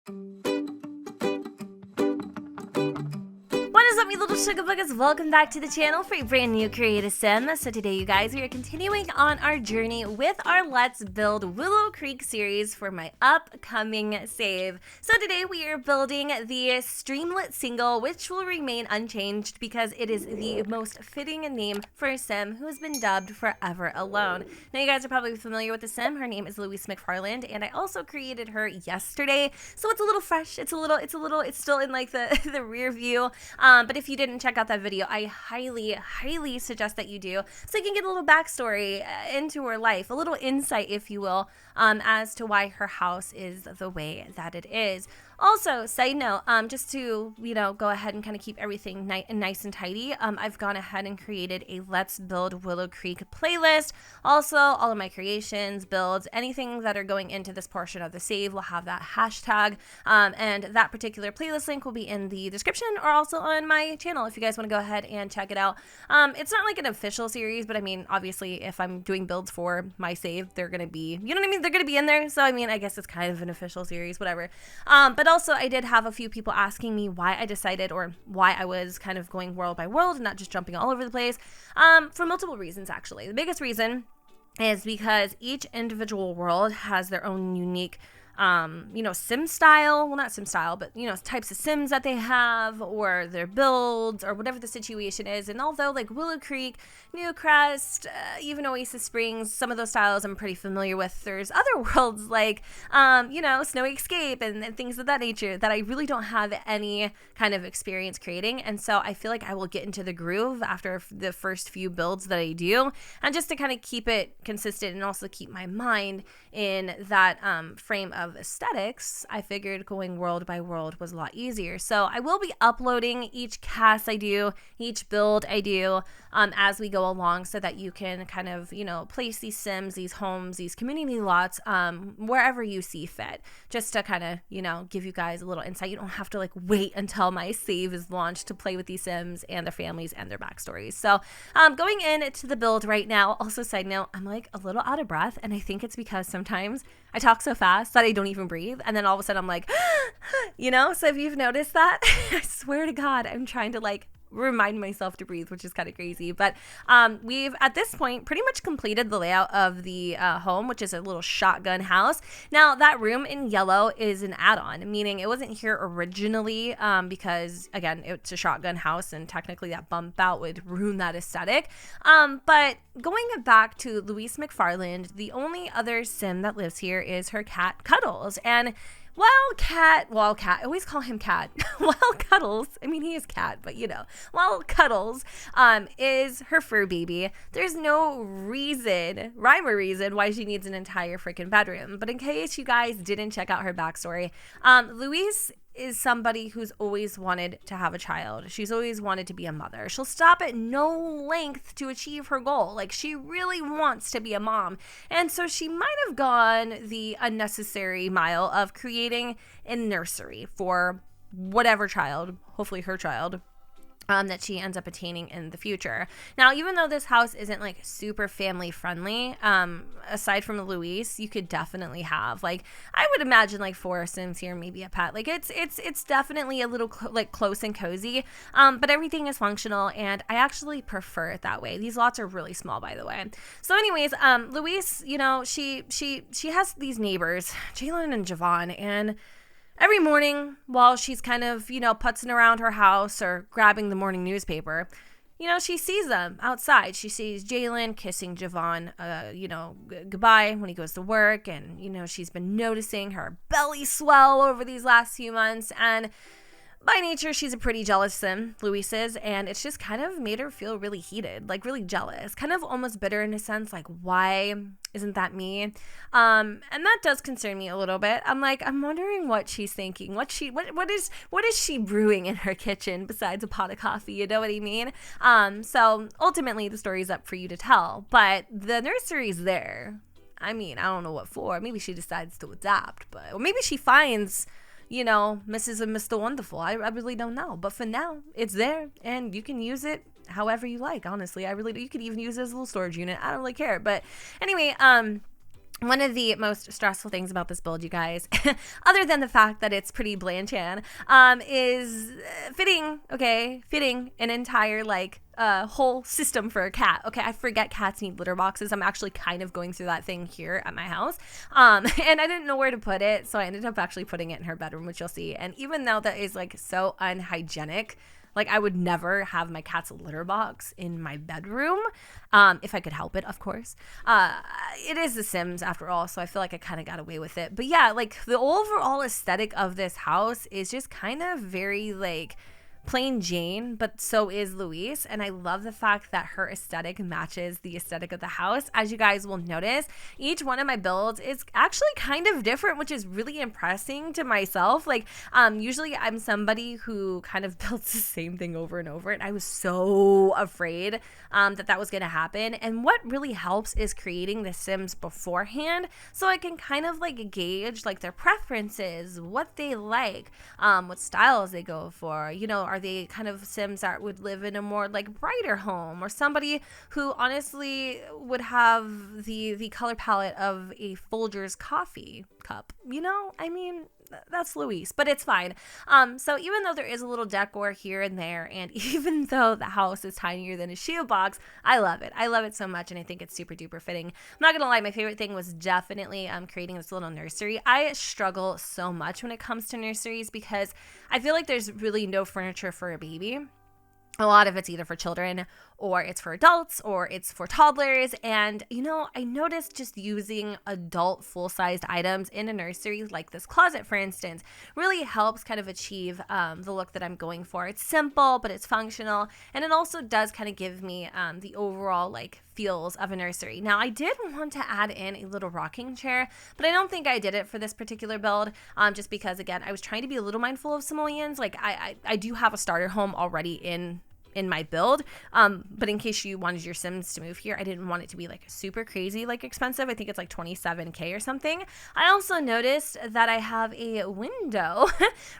What is up, you little sugar buggers? Welcome back to the channel for a brand new Create a Sim. So today, you guys, we are continuing on our journey with our Let's Build Willow Creek series for my upcoming save. So today we are building the Streamlit single, which will remain unchanged because it is the most fitting name for a sim who has been dubbed Forever Alone. Now, you guys are probably familiar with the sim. Her name is Louise McFarland, and I also created her yesterday. So it's a little fresh. It's still in like the rear view. But if you didn't check out that video, I highly suggest that you do, so you can get a little backstory into her life, a little insight, if you will, as to why her house is the way that it is. Also, side note, just to, go ahead and kind of keep everything nice and tidy, I've gone ahead and created a Let's Build Willow Creek playlist. Also, all of my creations, builds, anything that are going into this portion of the save will have that hashtag, and that particular playlist link will be in the description or also on my channel if you guys want to go ahead and check it out. It's not like an official series, but I mean, obviously, if I'm doing builds for my save, they're going to be, you know what I mean? They're going to be in there. So, I mean, I guess it's kind of an official series, whatever. But also, I did have a few people asking me why I decided, or why I was kind of going world by world and not just jumping all over the place, for multiple reasons, actually. The biggest reason is because each individual world has their own unique sim style. Well, not sim style, but, types of sims that they have, or their builds, or whatever the situation is. And although, like, Willow Creek, Newcrest, even Oasis Springs, some of those styles I'm pretty familiar with, there's other worlds like, Snowy Escape and things of that nature that I really don't have any kind of experience creating. And so I feel like I will get into the groove after the first few builds that I do. And just to kind of keep it consistent and also keep my mind in that frame of aesthetics, I figured going world by world was a lot easier. So I will be uploading each cast I do, each build I do, as we go along, so that you can kind of, place these sims, these homes, these community lots, wherever you see fit, just to kind of, give you guys a little insight. You don't have to like wait until my save is launched to play with these sims and their families and their backstories. So going into the build right now, also side note, I'm like a little out of breath, and I think it's because sometimes I talk so fast that I don't even breathe, and then all of a sudden I'm like, so if you've noticed that, I swear to God, I'm trying to like remind myself to breathe, which is kind of crazy. But we've at this point pretty much completed the layout of the home, which is a little shotgun house. Now that room in yellow is an add-on, meaning it wasn't here originally, because again, it's a shotgun house, and technically that bump out would ruin that aesthetic. But going back to Louise McFarland, the only other sim that lives here is her cat Cuddles. And Cat, I always call him Cat. Cuddles, I mean, he is Cat, but while Cuddles is her fur baby, there's no rhyme or reason why she needs an entire freaking bedroom. But in case you guys didn't check out her backstory, Louise is somebody who's always wanted to have a child. She's always wanted to be a mother. She'll stop at no length to achieve her goal. Like, she really wants to be a mom. And so she might have gone the unnecessary mile of creating a nursery for whatever child, hopefully her child, that she ends up attaining in the future. Now, even though this house isn't like super family friendly, aside from Louise, you could definitely have, like, I would imagine like 4 sims here, maybe a pet. Like, it's definitely a little close and cozy, but everything is functional, and I actually prefer it that way. These lots are really small, by the way. So anyways, Louise, she has these neighbors, Jalen and Javon, and every morning, while she's kind of, putzing around her house or grabbing the morning newspaper, she sees them outside. She sees Jalen kissing Javon, goodbye when he goes to work. And, she's been noticing her belly swell over these last few months. And by nature, she's a pretty jealous sim, Louise is, and it's just kind of made her feel really heated, like really jealous, kind of almost bitter in a sense, like, why isn't that me? And that does concern me a little bit. I'm wondering what she's thinking, what is she brewing in her kitchen besides a pot of coffee, you know what I mean? So ultimately, the story's up for you to tell, but the nursery's there. I mean, I don't know what for. Maybe she decides to adapt, or maybe she finds Mrs. and Mr. Wonderful. I really don't know. But for now, it's there, and you can use it however you like, honestly. You could even use it as a little storage unit. I don't really care. But anyway, one of the most stressful things about this build, you guys, other than the fact that it's pretty Blanchan, is fitting an entire like whole system for a cat. Okay, I forget cats need litter boxes. I'm actually kind of going through that thing here at my house, and I didn't know where to put it, so I ended up actually putting it in her bedroom, which you'll see. And even though that is like so unhygienic, like I would never have my cat's litter box in my bedroom, if I could help it, of course. It is The Sims after all, so I feel like I kind of got away with it. But yeah, like the overall aesthetic of this house is just kind of very like plain Jane, but so is Louise, and I love the fact that her aesthetic matches the aesthetic of the house. As you guys will notice, each one of my builds is actually kind of different, which is really impressing to myself. Like usually I'm somebody who kind of builds the same thing over and over, and I was so afraid that was gonna happen. And what really helps is creating the Sims beforehand, so I can kind of like gauge like their preferences, what they like, what styles they go for, you know. Are they kind of Sims that would live in a more like brighter home, or somebody who honestly would have the color palette of a Folgers coffee cup? You know, I mean, that's Louise, but it's fine. So even though there is a little decor here and there, and even though the house is tinier than a shoebox, I love it. I love it so much, and I think it's super duper fitting. I'm not gonna lie, my favorite thing was definitely creating this little nursery. I struggle so much when it comes to nurseries because I feel like there's really no furniture for a baby. A lot of it's either for children, or it's for adults, or it's for toddlers. And, you know, I noticed just using adult full-sized items in a nursery, like this closet, for instance, really helps kind of achieve the look that I'm going for. It's simple, but it's functional. And it also does kind of give me the overall, like, feels of a nursery. Now, I did want to add in a little rocking chair, but I don't think I did it for this particular build, just because, again, I was trying to be a little mindful of simoleons. Like, I do have a starter home already in my build, but in case you wanted your Sims to move here, I didn't want it to be like super crazy like expensive. I think it's like 27K or something. I also noticed that I have a window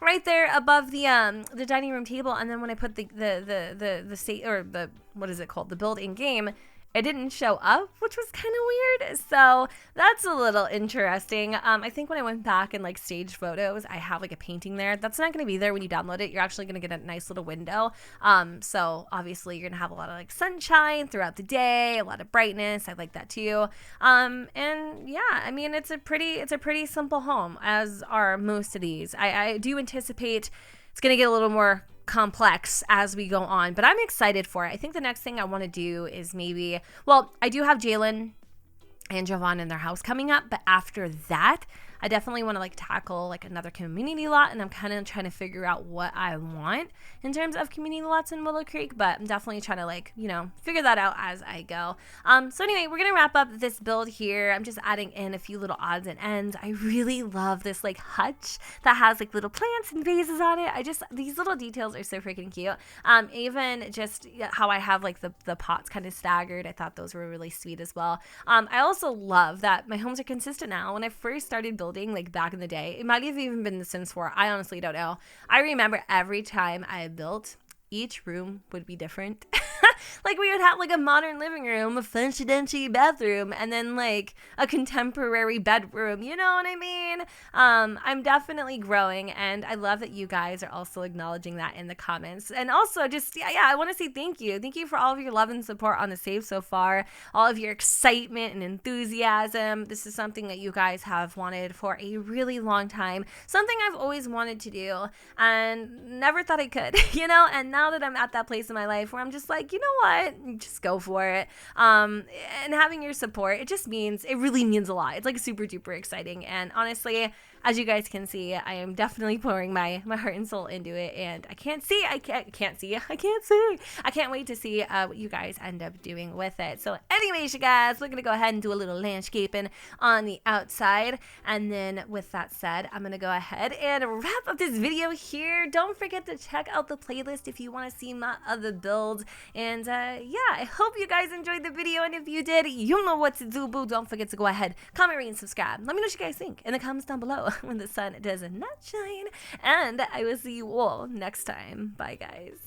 right there above the dining room table, and then when I put the state, or the, what is it called, the build in game, it didn't show up, which was kind of weird. So that's a little interesting. I think when I went back and like staged photos, I have like a painting there. That's not going to be there when you download it. You're actually going to get a nice little window. So obviously you're going to have a lot of like sunshine throughout the day, a lot of brightness. I like that too. And yeah, I mean, it's a pretty simple home, as are most of these. I do anticipate it's going to get a little more complex as we go on, but I'm excited for it. I think the next thing I want to do is maybe, well, I do have Jalen and Jovan in their house coming up, but after that, I definitely want to like tackle like another community lot, and I'm kind of trying to figure out what I want in terms of community lots in Willow Creek, but I'm definitely trying to like, you know, figure that out as I go. So anyway, we're gonna wrap up this build here. I'm just adding in a few little odds and ends. I really love this like hutch that has like little plants and vases on it. These little details are so freaking cute. Even just how I have like the pots kind of staggered, I thought those were really sweet as well. I also love that my homes are consistent now. When I first started building, like back in the day, it might have even been The Sims 4, I honestly don't know. I remember every time I built, each room would be different. Like we would have like a modern living room, a fancy-dancy bathroom, and then like a contemporary bedroom, you know what I mean? I'm definitely growing, and I love that you guys are also acknowledging that in the comments. And also just, yeah, I want to say thank you. Thank you for all of your love and support on the save so far, all of your excitement and enthusiasm. This is something that you guys have wanted for a really long time, something I've always wanted to do and never thought I could, you know? And now that I'm at that place in my life where I'm just like, you know what, just go for it. And having your support, it really means a lot. It's like super duper exciting. And honestly, as you guys can see, I am definitely pouring my heart and soul into it, and I can't wait to see what you guys end up doing with it. So anyways, you guys, we're gonna go ahead and do a little landscaping on the outside, and then with that said, I'm gonna go ahead and wrap up this video here. Don't forget to check out the playlist if you want to see my other builds, and yeah, I hope you guys enjoyed the video, and if you did, you know what to do, boo. Don't forget to go ahead, comment, rate, and subscribe. Let me know what you guys think in the comments down below when the sun does not shine, and I will see you all next time. Bye, guys.